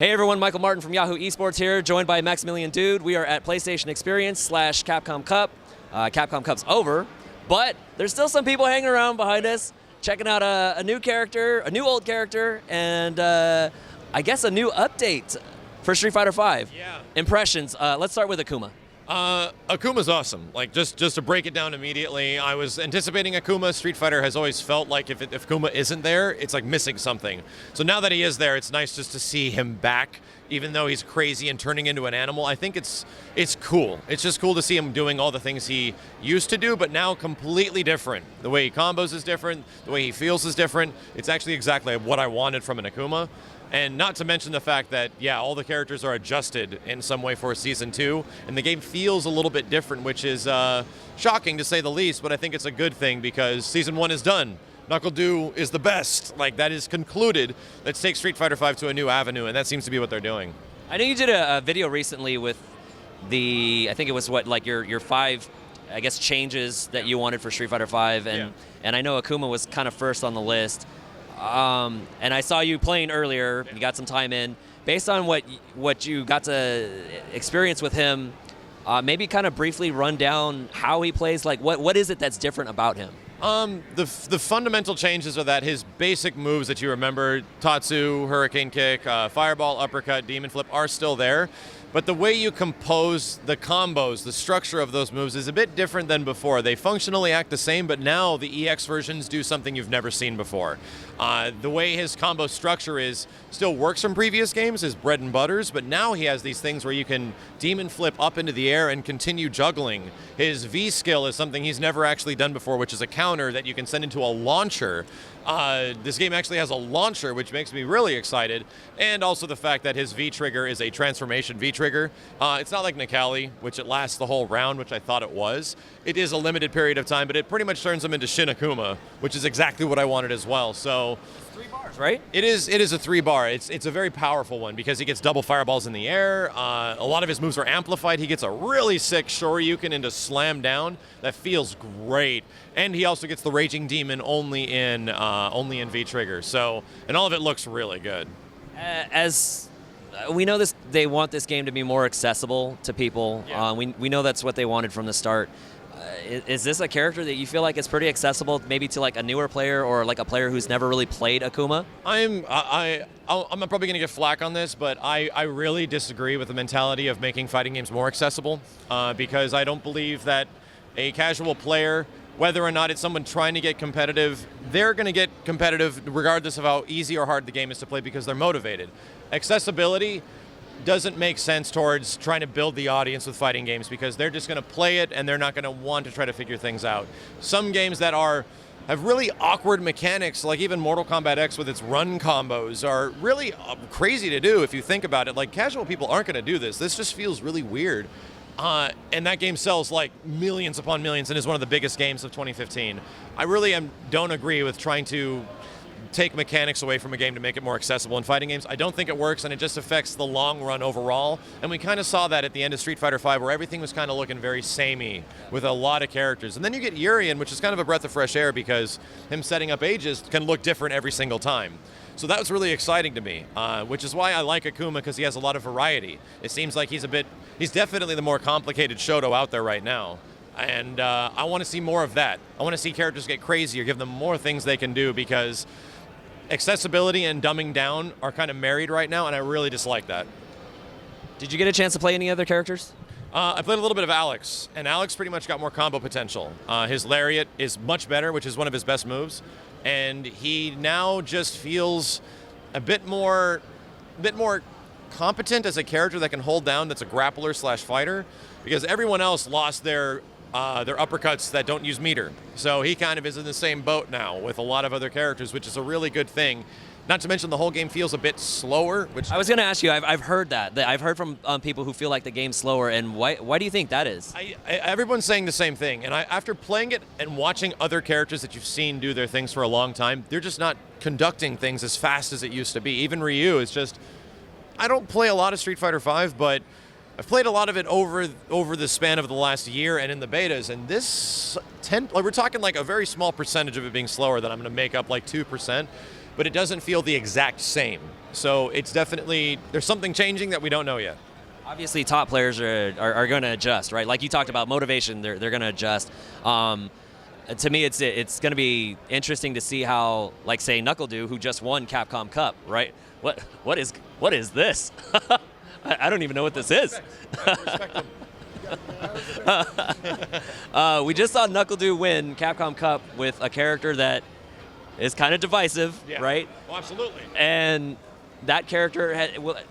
Hey everyone, Michael Martin from Yahoo Esports here, joined by Maximilian Dood. We are at PlayStation Experience / Capcom Cup. Capcom Cup's over, but there's still some people hanging around behind us, checking out a new character, a new old character, and I guess a new update for Street Fighter V. Yeah. Impressions. Let's start with Akuma. Akuma's awesome. Like, just to break it down immediately, I was anticipating Akuma. Street Fighter has always felt like if Akuma isn't there, it's like missing something. So now that he is there, it's nice just to see him back, even though he's crazy and turning into an animal. I think it's cool. It's just cool to see him doing all the things he used to do, but now completely different. The way he combos is different. The way he feels is different. It's actually exactly what I wanted from an Akuma. And not to mention the fact that, yeah, all the characters are adjusted in some way for Season 2, and the game feels a little bit different, which is shocking to say the least, but I think it's a good thing because Season 1 is done. Knuckle Doo is the best. Like, that is concluded. Let's take Street Fighter V to a new avenue, and that seems to be what they're doing. I know you did a video recently with I think it was your 5, I guess, changes that you wanted for Street Fighter V, and I know Akuma was kind of first on the list. And I saw you playing earlier. You got some time in. Based on what you got to experience with him, maybe kind of briefly run down how he plays. Like, what is it that's different about him? The fundamental changes are that his basic moves that you remember, Tatsu, Hurricane Kick, Fireball, Uppercut, Demon Flip, are still there. But the way you compose the combos, the structure of those moves is a bit different than before. They functionally act the same, but now the EX versions do something you've never seen before. The way his combo structure still works from previous games, his bread and butters, but now he has these things where you can Demon Flip up into the air and continue juggling. His V skill is something he's never actually done before, which is a counter that you can send into a launcher. This game actually has a launcher, which makes me really excited, and also the fact that his V-trigger is a transformation V-trigger. It's not like Nikali, which it lasts the whole round, which I thought it was. It is a limited period of time, but it pretty much turns him into Shin Akuma, which is exactly what I wanted as well. So, 3 bars, right? It is a 3-bar. It's a very powerful one because he gets double fireballs in the air. A lot of his moves are amplified. He gets a really sick Shoryuken into Slam Down that feels great, and he also gets the Raging Demon only in V-trigger. So, and all of it looks really good. As we know, they want this game to be more accessible to people. Yeah. We know that's what they wanted from the start. Is this a character that you feel like is pretty accessible, maybe to like a newer player or like a player who's never really played Akuma? I'm probably going to get flack on this, but I really disagree with the mentality of making fighting games more accessible because I don't believe that a casual player, whether or not it's someone trying to get competitive, they're going to get competitive regardless of how easy or hard the game is to play because they're motivated. Accessibility doesn't make sense towards trying to build the audience with fighting games because they're just going to play it and they're not going to want to try to figure things out. Some games that have really awkward mechanics, like even Mortal Kombat X with its run combos, are really crazy to do if you think about it. Like, casual people aren't going to do this. This just feels really weird. And that game sells like millions upon millions and is one of the biggest games of 2015. I really don't agree with trying to take mechanics away from a game to make it more accessible in fighting games. I don't think it works, and it just affects the long run overall. And we kind of saw that at the end of Street Fighter V, where everything was kind of looking very samey with a lot of characters. And then you get Urien, which is kind of a breath of fresh air because him setting up Aegis can look different every single time. So that was really exciting to me, which is why I like Akuma, because he has a lot of variety. It seems like he's definitely the more complicated Shoto out there right now. And I want to see more of that. I want to see characters get crazier, give them more things they can do, because accessibility and dumbing down are kind of married right now, and I really dislike that. Did you get a chance to play any other characters? I played a little bit of Alex, and Alex pretty much got more combo potential. His Lariat is much better, which is one of his best moves, and he now just feels a bit more competent as a character that can hold down, that's a grappler / fighter, because everyone else lost their uppercuts that don't use meter. So he kind of is in the same boat now with a lot of other characters, which is a really good thing. Not to mention the whole game feels a bit slower. Which I was going to ask you, I've heard that. I've heard from people who feel like the game's slower, and why do you think that is? Everyone's saying the same thing, and after playing it and watching other characters that you've seen do their things for a long time, they're just not conducting things as fast as it used to be. Even Ryu is just... I don't play a lot of Street Fighter V, but I've played a lot of it over the span of the last year and in the betas, and we're talking like a very small percentage of it being slower that I'm going to make up like 2%, but it doesn't feel the exact same. So it's definitely, there's something changing that we don't know yet. Obviously, top players are going to adjust, right? Like you talked about motivation, they're going to adjust. To me, it's going to be interesting to see how, like, say, NuckleDo, who just won Capcom Cup, right? What is this? I don't even know what this is. We just saw NuckleDo win Capcom Cup with a character that is kind of divisive, right? Oh, absolutely. And that character,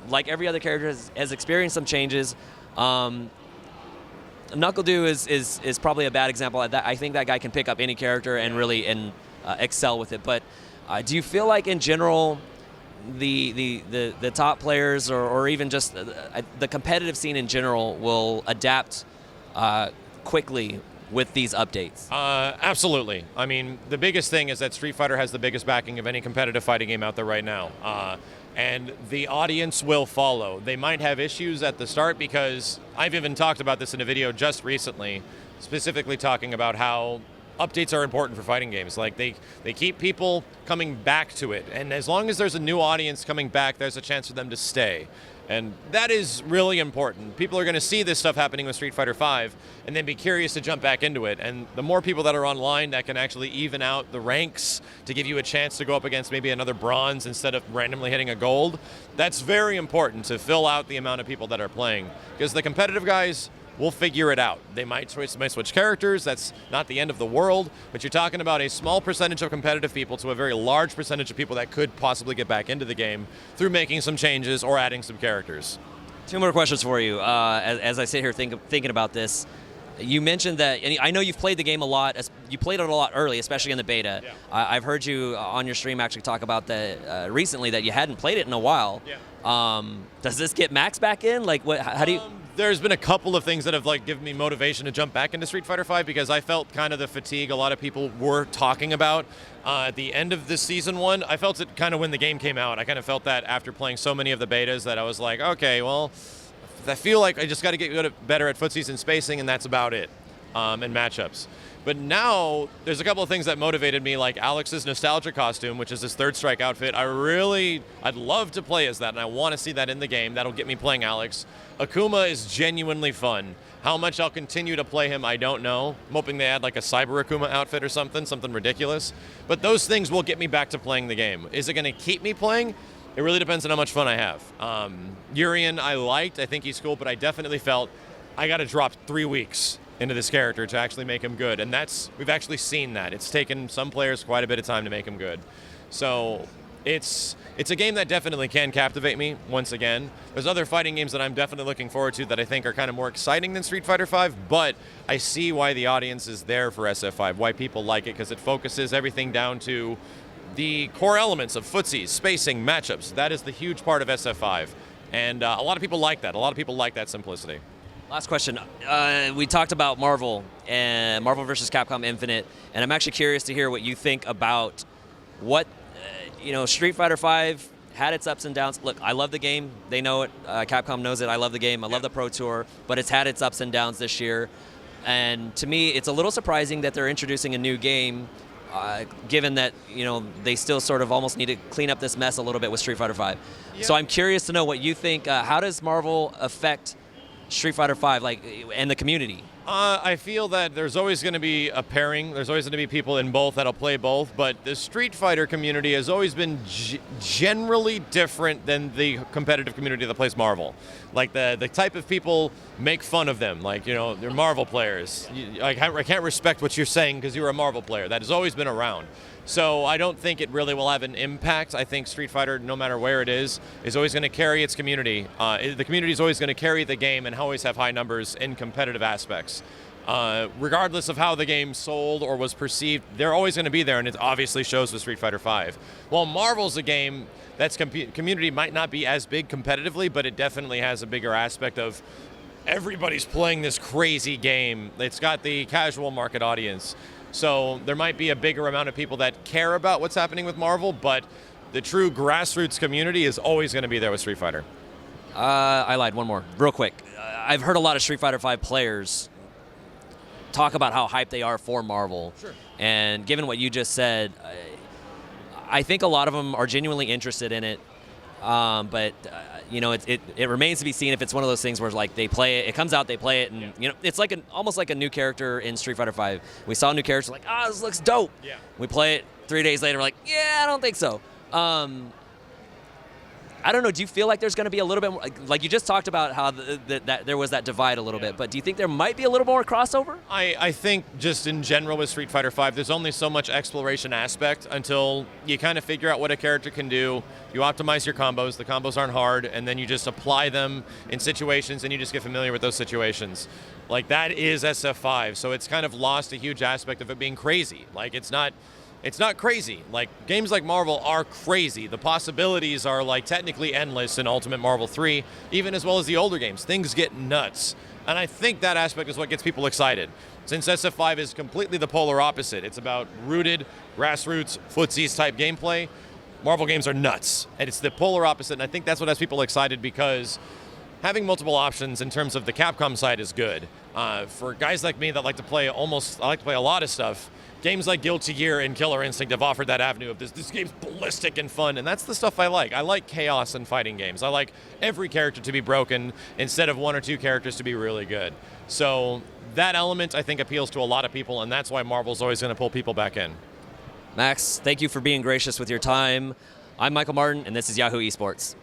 like every other character, has experienced some changes. NuckleDo is probably a bad example. I think that guy can pick up any character and really excel with it. But do you feel like in general the top players or even just the competitive scene in general will adapt quickly with these updates? Absolutely. I mean, the biggest thing is that Street Fighter has the biggest backing of any competitive fighting game out there right now. And the audience will follow. They might have issues at the start because I've even talked about this in a video just recently, specifically talking about how updates are important for fighting games. Like they keep people coming back to it. And as long as there's a new audience coming back, there's a chance for them to stay. And that is really important. People are going to see this stuff happening with Street Fighter V and then be curious to jump back into it. And the more people that are online that can actually even out the ranks to give you a chance to go up against maybe another bronze instead of randomly hitting a gold, that's very important to fill out the amount of people that are playing. Because the competitive guys will figure it out. They might switch characters. That's not the end of the world. But you're talking about a small percentage of competitive people to a very large percentage of people that could possibly get back into the game through making some changes or adding some characters. Two more questions for you. As I sit here thinking about this, you mentioned that, and I know you've played the game a lot. You played it a lot early, especially in the beta. Yeah. I've heard you on your stream actually talk about that recently, that you hadn't played it in a while. Yeah. Does this get Max back in? Like, what? How do you? There's been a couple of things that have given me motivation to jump back into Street Fighter V because I felt kind of the fatigue a lot of people were talking about at the end of this season 1. I felt it kind of when the game came out. I kind of felt that after playing so many of the betas that I was like, okay, well, I feel like I just got to get better at footsies and spacing, and that's about it, and matchups. But now there's a couple of things that motivated me, like Alex's nostalgia costume, which is his Third Strike outfit. I'd love to play as that, and I want to see that in the game. That'll get me playing Alex. Akuma is genuinely fun. How much I'll continue to play him, I don't know. I'm hoping they add like a Cyber Akuma outfit or something ridiculous. But those things will get me back to playing the game. Is it going to keep me playing? It really depends on how much fun I have. Urien I liked. I think he's cool, but I definitely felt I got to drop 3 weeks into this character to actually make him good. And we've actually seen that. It's taken some players quite a bit of time to make him good. So it's a game that definitely can captivate me once again. There's other fighting games that I'm definitely looking forward to that I think are kind of more exciting than Street Fighter V, but I see why the audience is there for SF5, why people like it, because it focuses everything down to the core elements of footsies, spacing, matchups. That is the huge part of SF5. And a lot of people like that. A lot of people like that simplicity. Last question. We talked about Marvel and Marvel vs. Capcom Infinite, and I'm actually curious to hear what you think about what, Street Fighter V had its ups and downs. Look, I love the game. They know it. Capcom knows it. I love the game. I love the Pro Tour, but it's had its ups and downs this year. And to me, it's a little surprising that they're introducing a new game, given that, they still sort of almost need to clean up this mess a little bit with Street Fighter V. Yeah. So I'm curious to know what you think. How does Marvel affect Street Fighter V, and the community? I feel that there's always going to be a pairing. There's always going to be people in both that'll play both, but the Street Fighter community has always been generally different than the competitive community that plays Marvel. Like the type of people make fun of them, they're Marvel players. I can't respect what you're saying because you're a Marvel player. That has always been around. So I don't think it really will have an impact. I think Street Fighter, no matter where it is always going to carry its community. The community is always going to carry the game and always have high numbers in competitive aspects. Regardless of how the game sold or was perceived, they're always going to be there, and it obviously shows with Street Fighter V. While Marvel's a game that's community might not be as big competitively, but it definitely has a bigger aspect of everybody's playing this crazy game. It's got the casual market audience. So there might be a bigger amount of people that care about what's happening with Marvel, but the true grassroots community is always going to be there with Street Fighter. I lied. One more, real quick. I've heard a lot of Street Fighter V players talk about how hyped they are for Marvel. Sure. And given what you just said, I think a lot of them are genuinely interested in it But you know, it remains to be seen if it's one of those things where like they play it, it comes out, they play it, and you know, it's like almost like a new character in Street Fighter V. We saw a new character, like, this looks dope. Yeah. We play it 3 days later, we're like, yeah, I don't think so. I don't know. Do you feel like there's going to be a little bit more, like you just talked about how that there was that divide a little bit, but do you think there might be a little more crossover? I think just in general with Street Fighter V, there's only so much exploration aspect until you kind of figure out what a character can do. You optimize your combos. The combos aren't hard, and then you just apply them in situations, and you just get familiar with those situations. Like, that is SF5, so it's kind of lost a huge aspect of it being crazy. Like, it's not crazy. Like, games like Marvel are crazy. The possibilities are like technically endless in Ultimate Marvel 3, even as well as the older games. Things get nuts. And I think that aspect is what gets people excited. Since SF5 is completely the polar opposite. It's about rooted, grassroots, footsies type gameplay. Marvel games are nuts. And it's the polar opposite, and I think that's what has people excited, because having multiple options in terms of the Capcom side is good. For guys like me that like to play a lot of stuff, games like Guilty Gear and Killer Instinct have offered that avenue of this game's ballistic and fun, and that's the stuff I like. I like chaos in fighting games. I like every character to be broken instead of 1 or 2 characters to be really good. So that element, I think, appeals to a lot of people, and that's why Marvel's always going to pull people back in. Max, thank you for being gracious with your time. I'm Michael Martin, and this is Yahoo Esports.